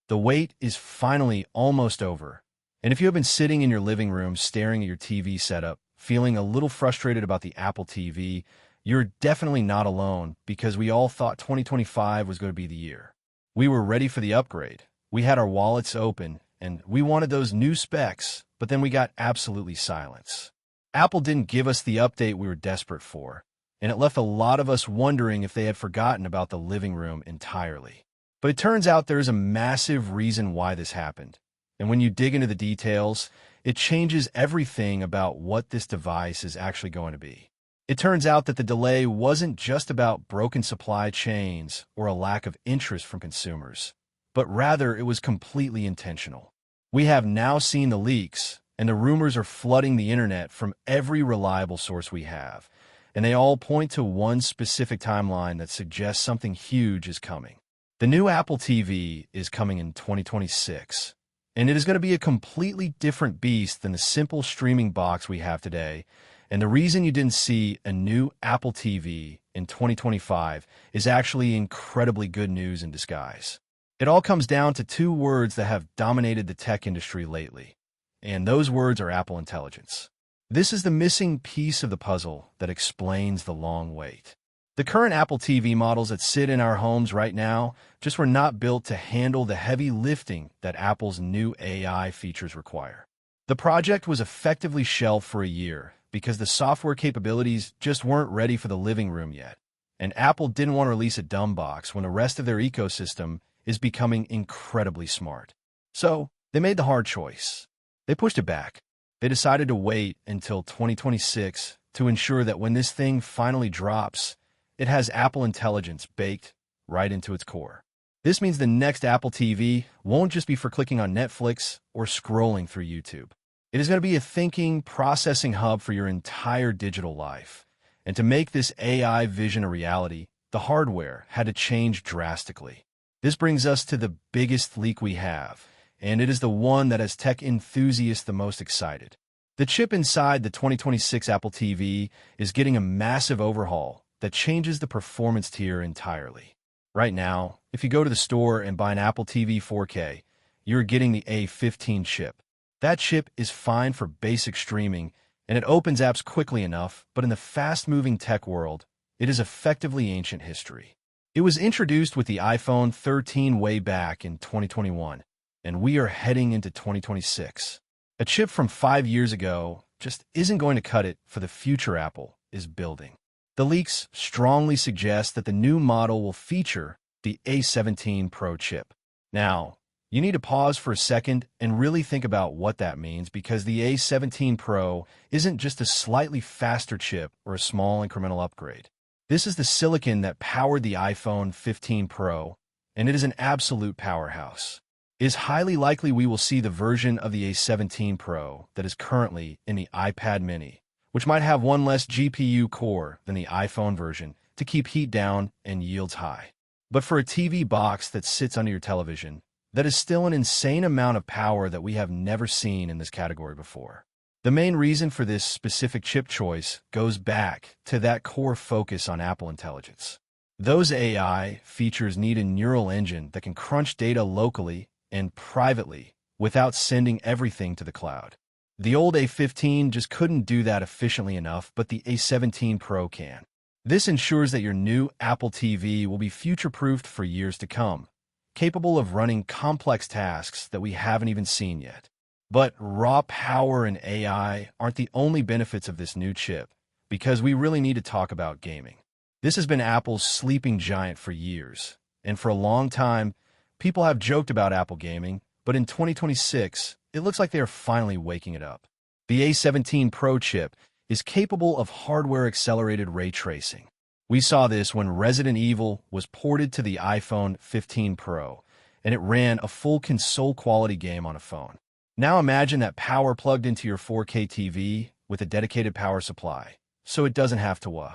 The wait is finally almost over. And if you have been sitting in your living room staring at your TV setup, feeling a little frustrated about the Apple TV, you're definitely not alone because we all thought 2025 was going to be the year. We were ready for the upgrade. We had our wallets open, and we wanted those new specs, but then we got absolutely silence. Apple didn't give us the update we were desperate for, and it left a lot of us wondering if they had forgotten about the living room entirely. But it turns out there is a massive reason why this happened. And when you dig into the details, it changes everything about what this device is actually going to be. It turns out that the delay wasn't just about broken supply chains or a lack of interest from consumers, but rather it was completely intentional. We have now seen the leaks, and the rumors are flooding the internet from every reliable source we have, and they all point to one specific timeline that suggests something huge is coming. The new Apple TV is coming in 2026, and it is going to be a completely different beast than the simple streaming box we have today. And the reason you didn't see a new Apple TV in 2025 is actually incredibly good news in disguise. It all comes down to two words that have dominated the tech industry lately, and those words are Apple Intelligence. This is the missing piece of the puzzle that explains the long wait. The current Apple TV models that sit in our homes right now just were not built to handle the heavy lifting that Apple's new AI features require. The project was effectively shelved for a year because the software capabilities just weren't ready for the living room yet, and Apple didn't want to release a dumb box when the rest of their ecosystem is becoming incredibly smart. So they made the hard choice. They pushed it back. They decided to wait until 2026 to ensure that when this thing finally drops, it has Apple Intelligence baked right into its core. This means the next Apple TV won't just be for clicking on Netflix or scrolling through YouTube. It is going to be a thinking, processing hub for your entire digital life. And to make this AI vision a reality, the hardware had to change drastically. This brings us to the biggest leak we have, and it is the one that has tech enthusiasts the most excited. The chip inside the 2026 Apple TV is getting a massive overhaul that changes the performance tier entirely. Right now, if you go to the store and buy an Apple TV 4K, you're getting the A15 chip. That chip is fine for basic streaming, and it opens apps quickly enough, but in the fast-moving tech world, it is effectively ancient history. It was introduced with the iPhone 13 way back in 2021, and we are heading into 2026. A chip from 5 years ago just isn't going to cut it for the future Apple is building. The leaks strongly suggest that the new model will feature the A17 Pro chip. Now, you need to pause for a second and really think about what that means, because the A17 Pro isn't just a slightly faster chip or a small incremental upgrade. This is the silicon that powered the iPhone 15 Pro, and it is an absolute powerhouse. It is highly likely we will see the version of the A17 Pro that is currently in the iPad mini, which might have one less GPU core than the iPhone version to keep heat down and yields high. But for a TV box that sits under your television, that is still an insane amount of power that we have never seen in this category before. The main reason for this specific chip choice goes back to that core focus on Apple Intelligence. Those AI features need a neural engine that can crunch data locally and privately without sending everything to the cloud. The old A15 just couldn't do that efficiently enough, but the A17 Pro can. This ensures that your new Apple TV will be future-proofed for years to come, capable of running complex tasks that we haven't even seen yet. But raw power and AI aren't the only benefits of this new chip, because we really need to talk about gaming. This has been Apple's sleeping giant for years, and for a long time, people have joked about Apple gaming, but in 2026, it looks like they are finally waking it up. The A17 Pro chip is capable of hardware-accelerated ray tracing. We saw this when Resident Evil was ported to the iPhone 15 Pro, and it ran a full console-quality game on a phone. Now imagine that power plugged into your 4K TV with a dedicated power supply, so it doesn't have to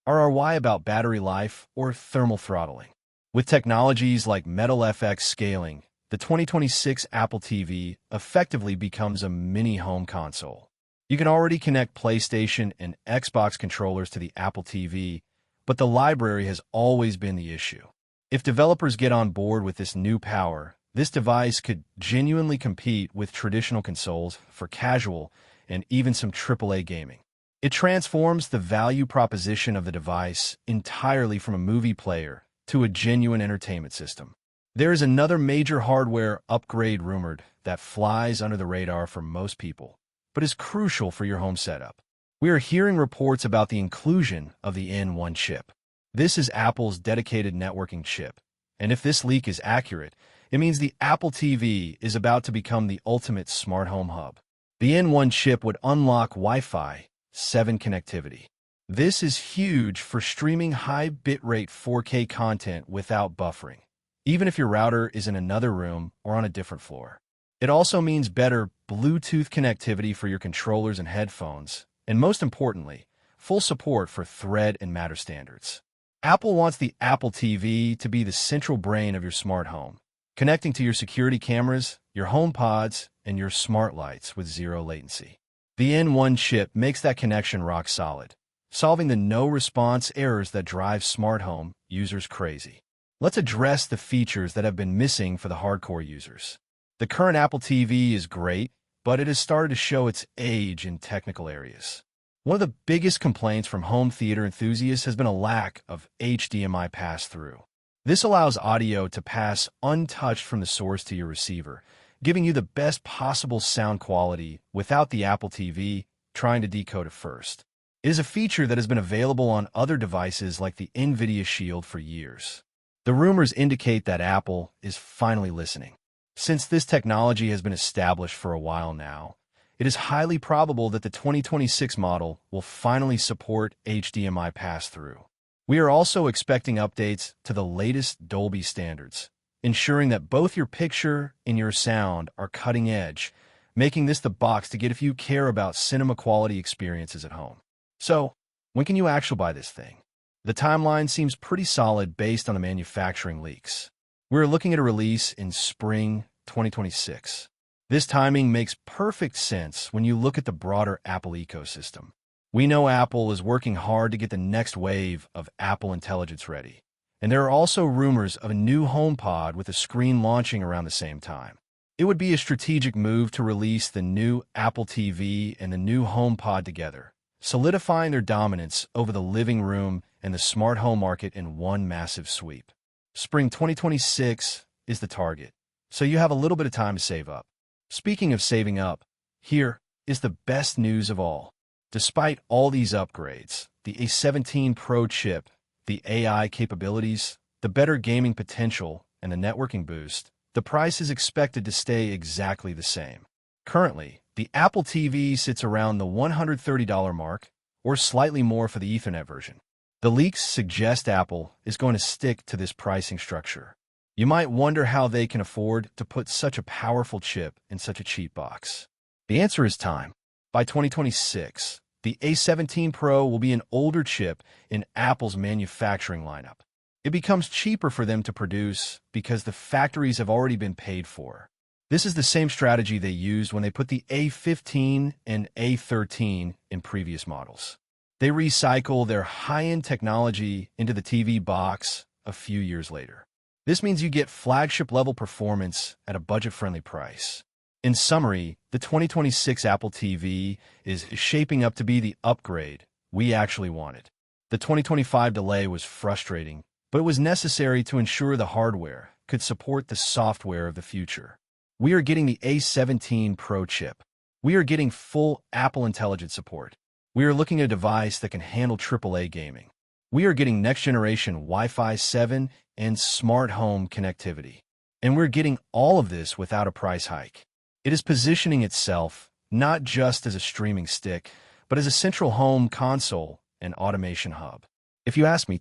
RRY about battery life or thermal throttling. With technologies like Metal FX scaling, the 2026 Apple TV effectively becomes a mini home console. You can already connect PlayStation and Xbox controllers to the Apple TV, but the library has always been the issue. If developers get on board with this new power, This device could genuinely compete with traditional consoles for casual and even some AAA gaming. It transforms the value proposition of the device entirely from a movie player to a genuine entertainment system. There is another major hardware upgrade rumored that flies under the radar for most people, but is crucial for your home setup. We are hearing reports about the inclusion of the N1 chip. This is Apple's dedicated networking chip, and if this leak is accurate, it means the Apple TV is about to become the ultimate smart home hub. The N1 chip would unlock Wi-Fi 7 connectivity. This is huge for streaming high bitrate 4K content without buffering, even if your router is in another room or on a different floor. It also means better Bluetooth connectivity for your controllers and headphones, and most importantly, full support for Thread and Matter standards. Apple wants the Apple TV to be the central brain of your smart home, connecting to your security cameras, your home pods, and your smart lights with zero latency. The N1 chip makes that connection rock solid, solving the no-response errors that drive smart home users crazy. Let's address the features that have been missing for the hardcore users. The current Apple TV is great, but it has started to show its age in technical areas. One of the biggest complaints from home theater enthusiasts has been a lack of HDMI pass-through. This allows audio to pass untouched from the source to your receiver, giving you the best possible sound quality without the Apple TV trying to decode it first. It is a feature that has been available on other devices like the NVIDIA Shield for years. The rumors indicate that Apple is finally listening. Since this technology has been established for a while now, it is highly probable that the 2026 model will finally support HDMI pass-through. We are also expecting updates to the latest Dolby standards, ensuring that both your picture and your sound are cutting edge, making this the box to get if you care about cinema quality experiences at home. So, when can you actually buy this thing? The timeline seems pretty solid based on the manufacturing leaks. We're looking at a release in spring 2026. This timing makes perfect sense when you look at the broader Apple ecosystem. We know Apple is working hard to get the next wave of Apple Intelligence ready. And there are also rumors of a new HomePod with a screen launching around the same time. It would be a strategic move to release the new Apple TV and the new HomePod together, solidifying their dominance over the living room and the smart home market in one massive sweep. Spring 2026 is the target, so you have a little bit of time to save up. Speaking of saving up, here is the best news of all. Despite all these upgrades, the A17 Pro chip, the AI capabilities, the better gaming potential, and the networking boost, the price is expected to stay exactly the same. Currently, the Apple TV sits around the $130 mark, or slightly more for the Ethernet version. The leaks suggest Apple is going to stick to this pricing structure. You might wonder how they can afford to put such a powerful chip in such a cheap box. The answer is time. By 2026, the A17 Pro will be an older chip in Apple's manufacturing lineup. It becomes cheaper for them to produce because the factories have already been paid for. This is the same strategy they used when they put the A15 and A13 in previous models. They recycle their high-end technology into the TV box a few years later. This means you get flagship-level performance at a budget-friendly price. In summary, the 2026 Apple TV is shaping up to be the upgrade we actually wanted. The 2025 delay was frustrating, but it was necessary to ensure the hardware could support the software of the future. We are getting the A17 Pro chip. We are getting full Apple Intelligence support. We are looking at a device that can handle AAA gaming. We are getting next-generation Wi-Fi 7 and smart home connectivity. And we're getting all of this without a price hike. It is positioning itself not just as a streaming stick, but as a central home console and automation hub. If you ask me,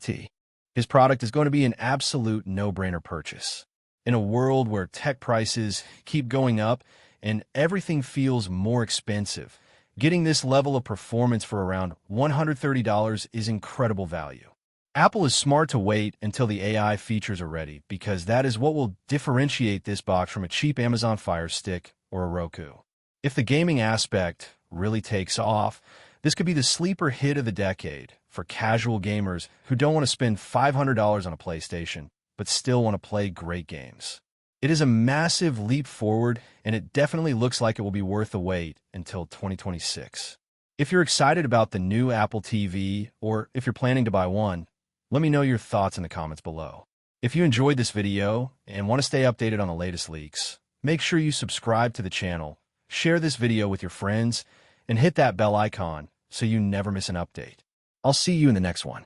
his product is going to be an absolute no-brainer purchase. In a world where tech prices keep going up and everything feels more expensive, getting this level of performance for around $130 is incredible value. Apple is smart to wait until the AI features are ready because that is what will differentiate this box from a cheap Amazon Fire Stick or a Roku. If the gaming aspect really takes off, this could be the sleeper hit of the decade for casual gamers who don't want to spend $500 on a PlayStation, but still want to play great games. It is a massive leap forward, and it definitely looks like it will be worth the wait until 2026. If you're excited about the new Apple TV, or if you're planning to buy one, let me know your thoughts in the comments below. If you enjoyed this video and want to stay updated on the latest leaks, make sure you subscribe to the channel, share this video with your friends, and hit that bell icon so you never miss an update. I'll see you in the next one.